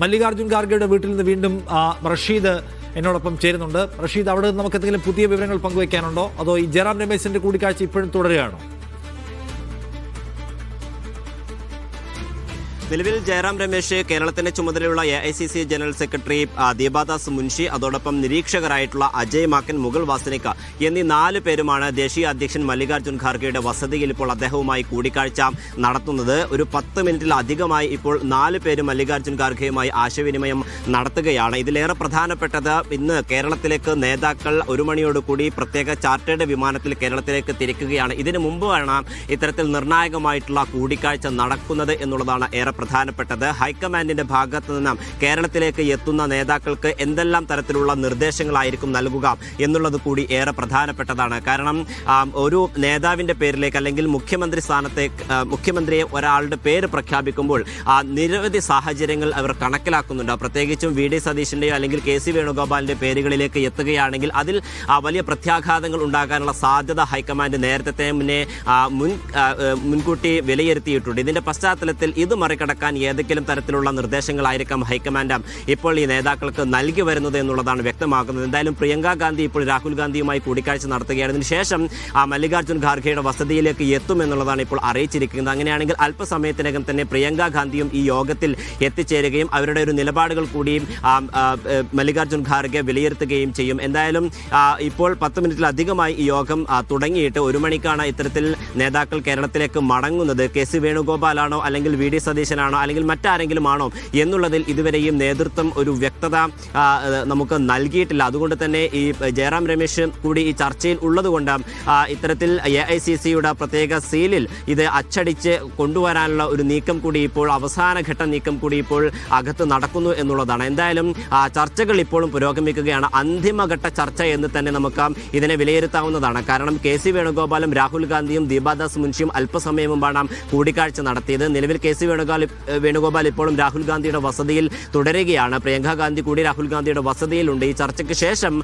മല്ലികാർജ്ജുൻ ഖാർഗെയുടെ വീട്ടിൽ നിന്ന് വീണ്ടും റഷീദ് എന്നോടൊപ്പം ചേരുന്നുണ്ട്. റഷീദ്, അവിടെ നമുക്ക് എന്തെങ്കിലും പുതിയ വിവരങ്ങൾ പങ്കുവയ്ക്കാനുണ്ടോ, അതോ ഈ ജയറാം രമേശിന്റെ കൂടിക്കാഴ്ച ഇപ്പോഴും തുടരുകയാണോ? നിലവിൽ ജയറാം രമേശ്, കേരളത്തിന്റെ ചുമതലയുള്ള AICC general secretary Deepa Das Munshi, അതോടൊപ്പം നിരീക്ഷകരായിട്ടുള്ള അജയ് മാക്കൻ, മുഗൾ വാസനിക എന്നീ 4 പേരുമാണ് ദേശീയ അധ്യക്ഷൻ മല്ലികാർജ്ജുൻ ഖാർഗെയുടെ വസതിയിൽ ഇപ്പോൾ അദ്ദേഹവുമായി കൂടിക്കാഴ്ച നടത്തുന്നത്. ഒരു 10 മിനിറ്റിലധികമായി ഇപ്പോൾ 4 പേര് മല്ലികാർജ്ജുൻ ഖാർഗെയുമായി ആശയവിനിമയം നടത്തുകയാണ്. ഇതിലേറെ പ്രധാനപ്പെട്ടത്, ഇന്ന് കേരളത്തിലേക്ക് നേതാക്കൾ 1 മണിയോടുകൂടി പ്രത്യേക ചാർട്ടേഡ് വിമാനത്തിൽ കേരളത്തിലേക്ക് തിരിക്കുകയാണ്. ഇതിനു മുമ്പാണ് ഇത്തരത്തിൽ നിർണായകമായിട്ടുള്ള കൂടിക്കാഴ്ച നടക്കുന്നത് എന്നുള്ളതാണ് ഏറെ പ്രധാനപ്പെട്ടത്. ഹൈക്കമാൻഡിന്റെ ഭാഗത്ത് നിന്ന് കേരളത്തിലേക്ക് എത്തുന്ന നേതാക്കൾക്ക് എന്തെല്ലാം തരത്തിലുള്ള നിർദ്ദേശങ്ങളായിരിക്കും നൽകുക എന്നുള്ളത് കൂടി ഏറെ പ്രധാനപ്പെട്ടതാണ്. കാരണം ഒരു നേതാവിന്റെ പേരിലേക്ക് അല്ലെങ്കിൽ മുഖ്യമന്ത്രിയെ ഒരാളുടെ പേര് പ്രഖ്യാപിക്കുമ്പോൾ നിരവധി സാഹചര്യങ്ങൾ അവർ കണക്കിലാക്കുന്നുണ്ട്. പ്രത്യേകിച്ചും VD സതീശന്റെയോ അല്ലെങ്കിൽ KC വേണുഗോപാലിന്റെ പേരുകളിലേക്ക് എത്തുകയാണെങ്കിൽ അതിൽ വലിയ പ്രത്യാഘാതങ്ങൾ ഉണ്ടാകാനുള്ള സാധ്യത ഹൈക്കമാൻഡ് നേരത്തെ തന്നെ മുൻകൂട്ടി വിലയിരുത്തിയിട്ടുണ്ട്. ഇതിന്റെ പശ്ചാത്തലത്തിൽ ഇത് മറികടക്കാൻ ഏതെങ്കിലും തരത്തിലുള്ള നിർദ്ദേശങ്ങളായിരിക്കാം ഹൈക്കമാൻഡ് ഇപ്പോൾ ഈ നേതാക്കൾക്ക് നൽകി വരുന്നത് എന്നുള്ളതാണ് വ്യക്തമാക്കുന്നത്. എന്തായാലും പ്രിയങ്ക ഗാന്ധി ഇപ്പോൾ രാഹുൽ ഗാന്ധിയുമായി കൂടിക്കാഴ്ച നടത്തുകയാണ്. ഇതിനുശേഷം മല്ലികാർജ്ജുൻ ഖാർഗെയുടെ വസതിയിലേക്ക് എത്തുമെന്നുള്ളതാണ് ഇപ്പോൾ അറിയിച്ചിരിക്കുന്നത്. അങ്ങനെയാണെങ്കിൽ അല്പസമയത്തിനകം തന്നെ പ്രിയങ്ക ഗാന്ധിയും ഈ യോഗത്തിൽ എത്തിച്ചേരുകയും അവരുടെ ഒരു നിലപാടുകൾ കൂടിയും മല്ലികാർജ്ജുൻ ഖാർഗെ വിലയിരുത്തുകയും ചെയ്യും. എന്തായാലും ഇപ്പോൾ 10 മിനിറ്റിലധികമായി ഈ യോഗം തുടങ്ങിയിട്ട് 1 മണിക്കാണ് ഇത്തരത്തിൽ നേതാക്കൾ കേരളത്തിലേക്ക് മടങ്ങുന്നത്. KC വേണുഗോപാലാണോ അല്ലെങ്കിൽ VD സതീശനാണോ അല്ലെങ്കിൽ മറ്റാരെങ്കിലും ആണോ എന്നുള്ളതിൽ ഇതുവരെയും നേതൃത്വം ഒരു വ്യക്തത നമുക്ക് നൽകിയിട്ടില്ല. അതുകൊണ്ട് തന്നെ ഈ ജയറാം രമേശ് കൂടി ഈ ചർച്ചയിൽ ഉള്ളതുകൊണ്ട് ഇത്തരത്തിൽ AICCയുടെ പ്രത്യേക സീലിൽ ഇത് അച്ചടിച്ച് കൊണ്ടുവരാനുള്ള ഒരു നീക്കം കൂടി ഇപ്പോൾ, അവസാനഘട്ട നീക്കം കൂടി ഇപ്പോൾ അകത്ത് നടക്കുന്നു എന്നുള്ളതാണ്. എന്തായാലും ചർച്ചകൾ ഇപ്പോഴും പുരോഗമിക്കുകയാണ്. അന്തിമഘട്ട ചർച്ച എന്ന് തന്നെ നമുക്ക് ഇതിനെ വിലയിരുത്താവുന്നതാണ്. കാരണം KC വേണുഗോപാലും രാഹുൽ ഗാന്ധിയും ദീപാദാസ് മുൻഷിയും അല്പസമയം മുമ്പാണ് കൂടിക്കാഴ്ച നടത്തിയത്. നിലവിൽ KC വേണുഗോപാൽ ഇപ്പോഴും രാഹുൽ ഗാന്ധിയുടെ വസതിയിൽ തുടരുകയാണ്. പ്രിയങ്ക ഗാന്ധി കൂടി രാഹുൽ ഗാന്ധിയുടെ വസതിയിലുണ്ട്. ഈ ചർച്ചയ്ക്ക് ശേഷം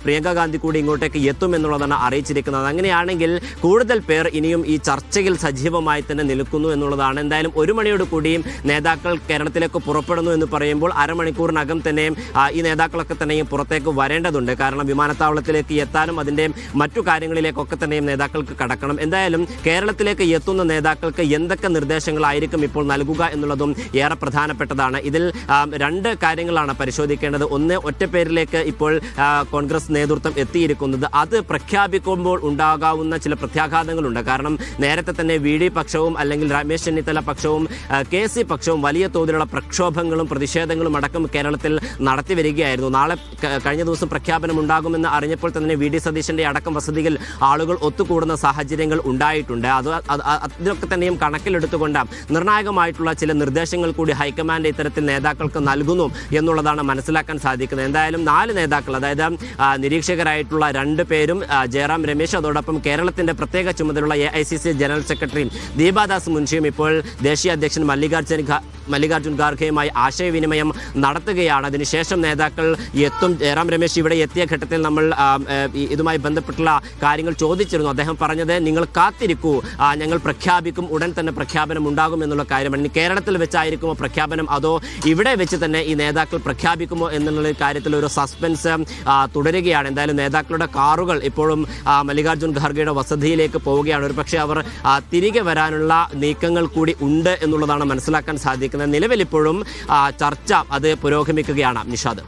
പ്രിയങ്ക ഗാന്ധി കൂടി ഇങ്ങോട്ടേക്ക് എത്തുമെന്നുള്ളതാണ് അറിയിച്ചിരിക്കുന്നത്. അങ്ങനെയാണെങ്കിൽ കൂടുതൽ പേർ ഇനിയും ഈ ചർച്ചയിൽ സജീവമായി തന്നെ നിൽക്കുന്നു എന്നുള്ളതാണ്. എന്തായാലും 1 മണിയോട് കൂടിയും നേതാക്കൾ കേരളത്തിലേക്ക് പുറപ്പെടുന്നു എന്ന് പറയുമ്പോൾ അരമണിക്കൂറിനകം തന്നെ ഈ നേതാക്കളൊക്കെ തന്നെയും പുറത്തേക്ക് വരേണ്ടതുണ്ട്. കാരണം വിമാനത്താവളത്തിലേക്ക് എത്താനും അതിൻ്റെ മറ്റു കാര്യങ്ങളിലേക്കൊക്കെ തന്നെയും നേതാക്കൾക്ക് കടക്കണം. എന്തായാലും കേരളത്തിലേക്ക് എത്തുന്ന നേതാക്കൾക്ക് എന്തൊക്കെ നിർദ്ദേശങ്ങളായിരിക്കും ഇപ്പോൾ നൽകുക എന്നുള്ളതും ഏറെ പ്രധാനപ്പെട്ടതാണ്. ഇതിൽ 2 കാര്യങ്ങളാണ് പരിശോധിക്കേണ്ടത്. ഒന്ന്, ഒറ്റപ്പേരിലേക്ക് ഇപ്പോൾ കോൺഗ്രസ് നേതൃത്വം എത്തിയിരിക്കുന്നത്. അത് പ്രഖ്യാപിക്കുമ്പോൾ ഉണ്ടാകാവുന്ന ചില പ്രത്യാഘാതങ്ങളുണ്ട്. കാരണം നേരത്തെ തന്നെ VD പക്ഷവും അല്ലെങ്കിൽ രമേശ് ചെന്നിത്തല പക്ഷവും KC പക്ഷവും വലിയ തോതിലുള്ള പ്രക്ഷോഭങ്ങളും പ്രതിഷേധങ്ങളും അടക്കം കേരളത്തിൽ നടത്തി വരികയായിരുന്നു. കഴിഞ്ഞ ദിവസം പ്രഖ്യാപനം ഉണ്ടാകുമെന്ന് അറിഞ്ഞപ്പോൾ തന്നെ VD സതീശന്റെ അടക്കം വസതിയിൽ ആളുകൾ ഒത്തുകൂടുന്ന സാഹചര്യങ്ങൾ ഉണ്ടായിട്ടുണ്ട്. അതിനൊക്കെ തന്നെയും കണക്കിലെടുത്തുകൊണ്ട് നിർണായകമായിട്ടുള്ള ചില നിർദ്ദേശങ്ങൾ കൂടി ഹൈക്കമാൻഡ് ഇത്തരത്തിൽ നേതാക്കൾക്ക് നൽകുന്നു എന്നുള്ളതാണ് മനസ്സിലാക്കാൻ സാധിക്കുന്നത്. എന്തായാലും 4 നേതാക്കൾ, അതായത് നിരീക്ഷകരായിട്ടുള്ള 2 പേരും ജയറാം രമേശ്, അതോടൊപ്പം കേരളത്തിന്റെ പ്രത്യേക ചുമതലയുള്ള AICC ജനറൽ സെക്രട്ടറി ദീപാദാസ് മുൻഷിയും ഇപ്പോൾ ദേശീയ അധ്യക്ഷൻ മല്ലികാർജ്ജുൻ ഖാർഗെയുമായി ആശയവിനിമയം നടത്തുകയാണ്. അതിനുശേഷം നേതാക്കൾ എത്തും. ജയറാം രമേശ് ഇവിടെ എത്തിയ ഘട്ടത്തിൽ നമ്മൾ ഇതുമായി ബന്ധപ്പെട്ടുള്ള കാര്യങ്ങൾ ചോദിച്ചിരുന്നു. അദ്ദേഹം പറഞ്ഞത്, നിങ്ങൾ കാത്തിരിക്കൂ, ഞങ്ങൾ പ്രഖ്യാപിക്കും, ഉടൻ തന്നെ പ്രഖ്യാപനം ഉണ്ടാകും എന്നുള്ള കാര്യമാണ്. ഇനി കേരളത്തിൽ വെച്ചായിരിക്കുമോ പ്രഖ്യാപനം, അതോ ഇവിടെ വെച്ച് തന്നെ ഈ നേതാക്കൾ പ്രഖ്യാപിക്കുമോ എന്നുള്ള കാര്യത്തിൽ ഒരു സസ്പെൻസ് തുടരുകയാണ്. എന്തായാലും നേതാക്കളുടെ കാറുകൾ ഇപ്പോഴും മല്ലികാർജ്ജുൻ ഖാർഗെയുടെ വസതിയിലേക്ക് പോവുകയാണ്. ഒരു പക്ഷേ അവർ തിരികെ വരാനുള്ള നീക്കങ്ങൾ കൂടി ഉണ്ട് എന്നുള്ളതാണ് മനസ്സിലാക്കാൻ സാധിക്കുന്നത്. നിലവിൽ ഇപ്പോഴും ചർച്ച അത് പുരോഗമിക്കുകയാണ്. നിഷാദ്.